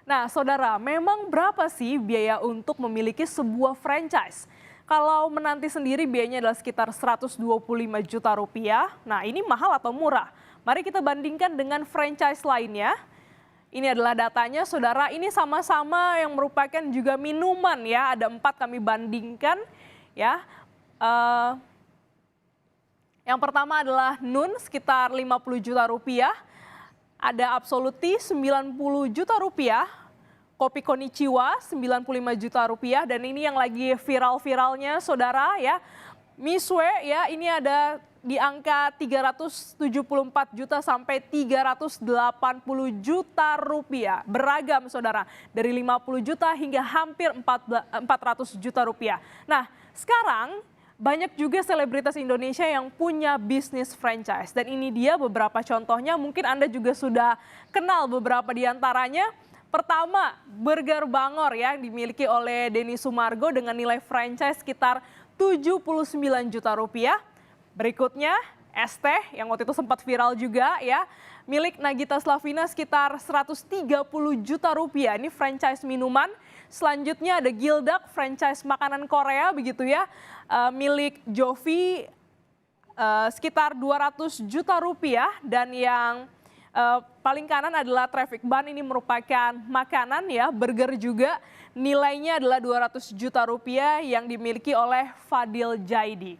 Nah, saudara, memang berapa sih biaya untuk memiliki sebuah franchise? Kalau menanti sendiri biayanya adalah sekitar 125 juta rupiah. Nah, ini mahal atau murah? Mari kita bandingkan dengan franchise lainnya. Ini adalah datanya, saudara. Ini sama-sama yang merupakan juga minuman ya. Ada 4 kami bandingkan ya. Eh, yang pertama adalah Nun sekitar 50 juta rupiah. Ada Absoluti 90 juta rupiah. Kopi Konichiwa 95 juta rupiah, dan ini yang lagi viral-viralnya saudara ya. Misue ya, ini ada di angka 374 juta sampai 380 juta rupiah. Beragam saudara, dari 50 juta hingga hampir 400 juta rupiah. Nah, sekarang banyak juga selebritas Indonesia yang punya bisnis franchise. Dan ini dia beberapa contohnya, mungkin Anda juga sudah kenal beberapa di antaranya. Pertama, Burger Bangor ya, yang dimiliki oleh Denny Sumargo dengan nilai franchise sekitar 79 juta rupiah. Berikutnya, ST yang waktu itu sempat viral juga ya, milik Nagita Slavina sekitar 130 juta rupiah. Ini franchise minuman. Selanjutnya ada Gildak, franchise makanan Korea begitu ya, milik Jovi sekitar 200 juta rupiah. Dan yang paling kanan adalah Traffic Ban, ini merupakan makanan ya, burger juga, nilainya adalah 200 juta rupiah yang dimiliki oleh Fadil Jaidi.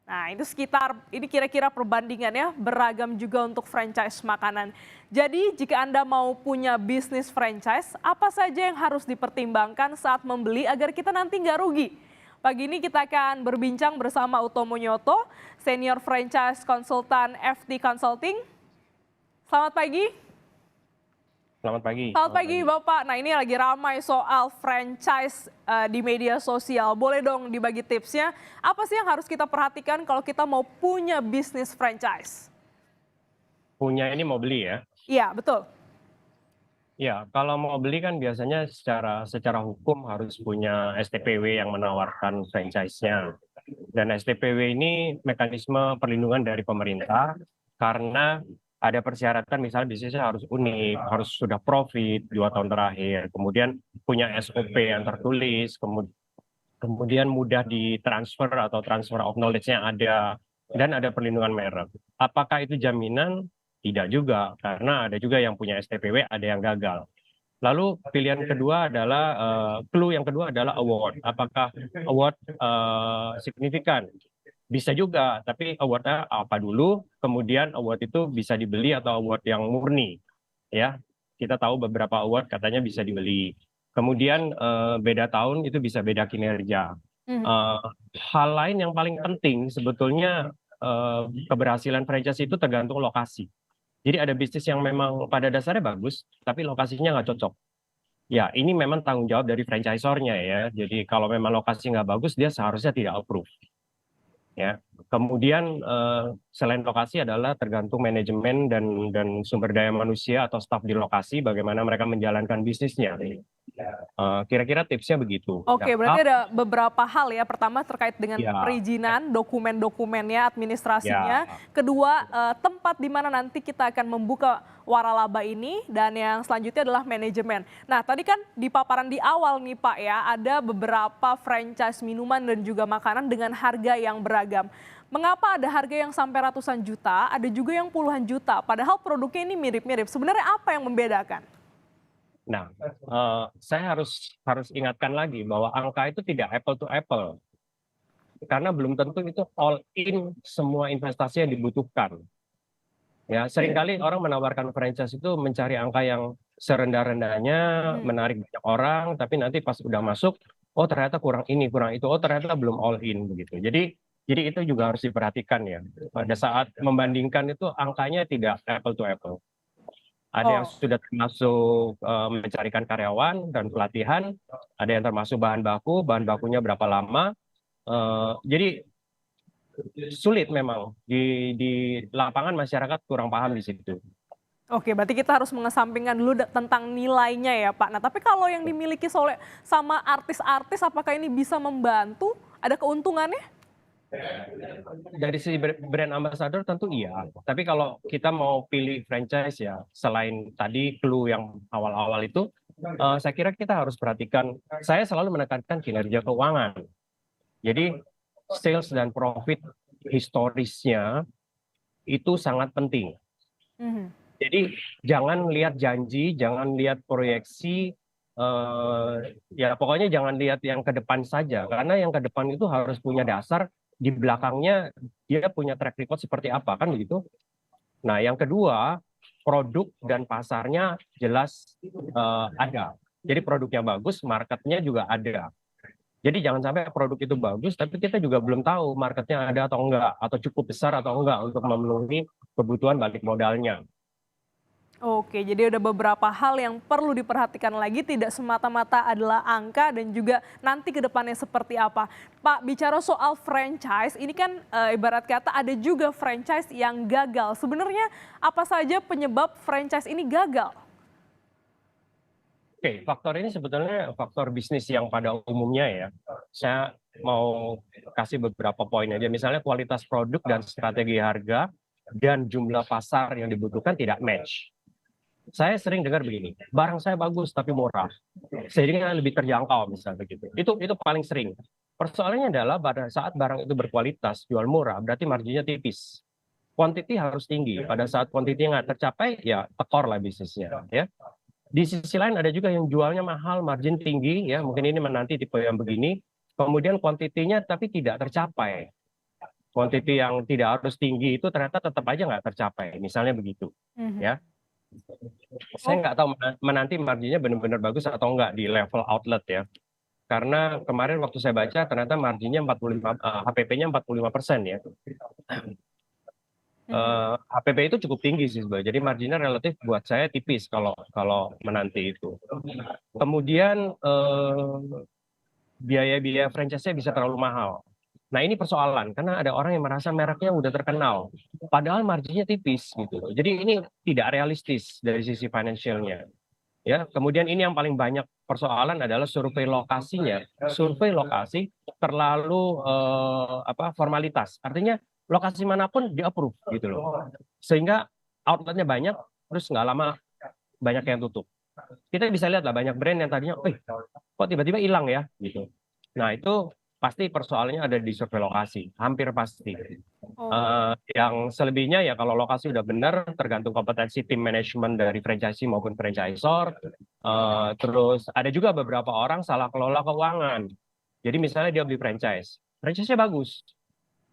Nah, itu sekitar, ini kira-kira perbandingannya, beragam juga untuk franchise makanan. Jadi jika Anda mau punya bisnis franchise, apa saja yang harus dipertimbangkan saat membeli agar kita nanti nggak rugi? Pagi ini kita akan berbincang bersama Utomo Nyoto, Senior Franchise Consultant FT Consulting. Selamat pagi. Selamat pagi. Selamat pagi Bapak. Nah, ini lagi ramai soal franchise di media sosial. Boleh dong dibagi tipsnya? Apa sih yang harus kita perhatikan kalau kita mau punya bisnis franchise? Punya ini mau beli ya? Iya, betul. Ya, kalau mau beli kan biasanya secara hukum harus punya STPW yang menawarkan franchise-nya. Dan STPW ini mekanisme perlindungan dari pemerintah karena ada persyaratan, misalnya bisnisnya harus unik, harus sudah profit 2 tahun terakhir, kemudian punya SOP yang tertulis, kemudian mudah ditransfer atau transfer of knowledge-nya ada, dan ada perlindungan merek. Apakah itu jaminan? Tidak juga, karena ada juga yang punya STPW, ada yang gagal. Lalu pilihan kedua adalah, clue yang kedua adalah award. Apakah award signifikan? Bisa juga, tapi awardnya apa dulu, kemudian award itu bisa dibeli atau award yang murni. Ya, kita tahu beberapa award katanya bisa dibeli. Kemudian beda tahun itu bisa beda kinerja. Hal lain yang paling penting sebetulnya, keberhasilan franchise itu tergantung lokasi. Jadi ada bisnis yang memang pada dasarnya bagus, tapi lokasinya nggak cocok. Ya, ini memang tanggung jawab dari franchisornya ya. Jadi kalau memang lokasi nggak bagus, dia seharusnya tidak approve. Ya. Kemudian selain lokasi adalah tergantung manajemen dan sumber daya manusia atau staf di lokasi, bagaimana mereka menjalankan bisnisnya. Kira-kira tipsnya begitu. Oke, berarti ada beberapa hal ya. Pertama terkait dengan Ya, perizinan, dokumen-dokumennya, administrasinya. ya. Kedua, tempat di mana nanti kita akan membuka waralaba ini. Dan yang selanjutnya adalah manajemen. Nah, tadi kan di paparan di awal nih Pak ya, ada beberapa franchise minuman dan juga makanan dengan harga yang beragam. Mengapa ada harga yang sampai ratusan juta, ada juga yang puluhan juta, padahal produknya ini mirip-mirip. Sebenarnya apa yang membedakan? Nah, saya harus ingatkan lagi bahwa angka itu tidak apple to apple. Karena belum tentu itu all in semua investasi yang dibutuhkan. Ya, seringkali orang menawarkan franchise itu mencari angka yang serendah-rendahnya, menarik banyak orang, tapi nanti pas udah masuk, oh ternyata kurang ini, kurang itu, oh ternyata belum all in begitu. Jadi itu juga harus diperhatikan ya. Pada saat membandingkan itu angkanya tidak apple to apple. Ada yang sudah termasuk mencarikan karyawan dan pelatihan, ada yang termasuk bahan bakunya berapa lama. Jadi sulit memang di lapangan, masyarakat kurang paham di situ. Oke, berarti kita harus mengesampingkan dulu tentang nilainya ya Pak. Nah, tapi kalau yang dimiliki sama artis-artis, apakah ini bisa membantu? Ada keuntungannya? Dari sisi brand ambassador tentu iya. Tapi kalau kita mau pilih franchise ya, selain tadi clue yang awal-awal itu, saya kira kita harus perhatikan, saya selalu menekankan kinerja keuangan. Jadi sales dan profit historisnya itu sangat penting. Mhm. Jadi jangan lihat janji, jangan lihat proyeksi, ya pokoknya jangan lihat yang ke depan saja, karena yang ke depan itu harus punya dasar, di belakangnya dia punya track record seperti apa, kan begitu. Nah yang kedua, produk dan pasarnya jelas ada. Jadi produknya bagus, marketnya juga ada. Jadi jangan sampai produk itu bagus, tapi kita juga belum tahu marketnya ada atau enggak, atau cukup besar atau enggak untuk memenuhi kebutuhan balik modalnya. Oke, jadi ada beberapa hal yang perlu diperhatikan lagi, tidak semata-mata adalah angka dan juga nanti ke depannya seperti apa. Pak, bicara soal franchise, ini kan ibarat kata ada juga franchise yang gagal. Sebenarnya apa saja penyebab franchise ini gagal? Oke, faktor ini sebetulnya faktor bisnis yang pada umumnya ya. Saya mau kasih beberapa poin aja. Misalnya kualitas produk dan strategi harga dan jumlah pasar yang dibutuhkan tidak match. Saya sering dengar begini, barang saya bagus tapi murah, sehingga lebih terjangkau misalnya begitu. Itu paling sering. Persoalannya adalah pada saat barang itu berkualitas, jual murah, berarti marginnya tipis. Quantity harus tinggi. Pada saat quantity nggak tercapai, ya tekor lah bisnisnya. Ya. Di sisi lain ada juga yang jualnya mahal, margin tinggi, ya mungkin ini menanti tipe yang begini. Kemudian kuantitinya tapi tidak tercapai. Quantity yang tidak harus tinggi itu ternyata tetap aja nggak tercapai. Misalnya begitu. Mhm. Ya, saya Oh, nggak tahu menanti marginnya benar-benar bagus atau enggak di level outlet ya. Karena kemarin waktu saya baca ternyata marginnya 45, HPP-nya 45% ya. mhm. HPP itu cukup tinggi sih sebenarnya. Jadi marginnya relatif buat saya tipis kalau kalau menanti itu. Kemudian biaya-biaya franchise-nya bisa terlalu mahal. Nah ini persoalan karena ada orang yang merasa mereknya udah terkenal, padahal marginnya tipis gitu. Jadi ini tidak realistis dari sisi financialnya. Ya, kemudian ini yang paling banyak persoalan adalah survei lokasinya. Survei lokasi terlalu formalitas. Artinya lokasi manapun di-approve gitu loh. Sehingga outletnya banyak, terus nggak lama banyak yang tutup. Kita bisa lihat lah banyak brand yang tadinya, kok tiba-tiba hilang ya gitu. Nah itu pasti persoalannya ada di survei lokasi, hampir pasti. Oh. Yang selebihnya ya kalau lokasi udah benar, tergantung kompetensi tim manajemen dari franchisee maupun franchisor. Terus ada juga beberapa orang salah kelola keuangan. Jadi misalnya dia beli franchise-nya bagus,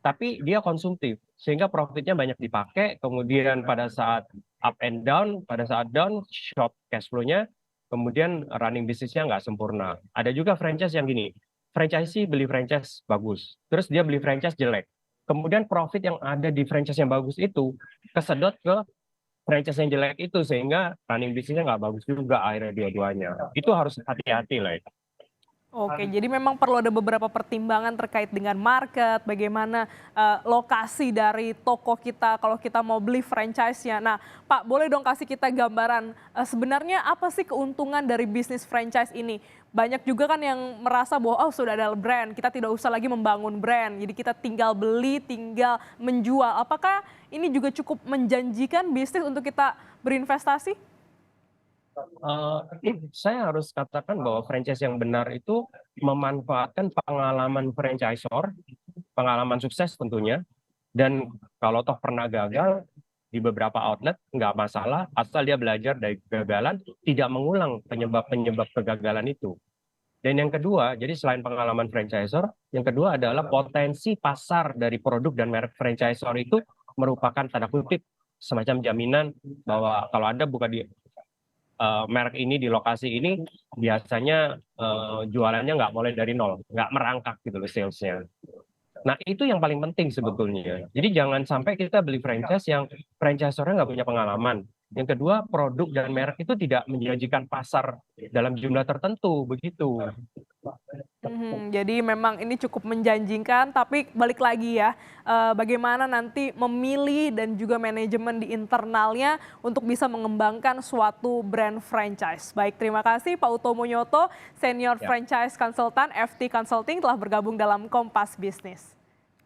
tapi dia konsumtif, sehingga profitnya banyak dipakai, kemudian pada saat up and down, pada saat down, short cash flow-nya, kemudian running bisnisnya nggak sempurna. Ada juga franchise yang gini, franchisee beli franchise bagus, terus dia beli franchise jelek. Kemudian profit yang ada di franchise yang bagus itu kesedot ke franchise yang jelek itu, sehingga running bisnisnya nggak bagus juga akhirnya dua-duanya. Itu harus hati-hati lah. Oke, jadi memang perlu ada beberapa pertimbangan terkait dengan market, bagaimana lokasi dari toko kita kalau kita mau beli franchise-nya. Nah, Pak, boleh dong kasih kita gambaran sebenarnya apa sih keuntungan dari bisnis franchise ini? Banyak juga kan yang merasa bahwa oh sudah ada brand, kita tidak usah lagi membangun brand. Jadi kita tinggal beli, tinggal menjual. Apakah ini juga cukup menjanjikan bisnis untuk kita berinvestasi? Saya harus katakan bahwa franchise yang benar itu memanfaatkan pengalaman franchisor, pengalaman sukses tentunya, dan kalau toh pernah gagal di beberapa outlet nggak masalah, asal dia belajar dari kegagalan, tidak mengulang penyebab-penyebab kegagalan itu. Dan yang kedua, jadi selain pengalaman franchisor, yang kedua adalah potensi pasar dari produk dan merek franchisor itu merupakan tanda kutip semacam jaminan bahwa kalau Anda buka di merek ini di lokasi ini biasanya jualannya nggak mulai dari nol, nggak merangkak gitu loh salesnya. Nah itu yang paling penting sebetulnya. Jadi jangan sampai kita beli franchise yang franchisornya nggak punya pengalaman. Yang kedua produk dan merek itu tidak menjanjikan pasar dalam jumlah tertentu begitu. Mhm, jadi memang ini cukup menjanjikan, tapi balik lagi ya, bagaimana nanti memilih dan juga manajemen di internalnya untuk bisa mengembangkan suatu brand franchise. Baik, terima kasih Pak Utomo Nyoto, Senior Ya. Franchise Consultant FT Consulting telah bergabung dalam Kompas Bisnis.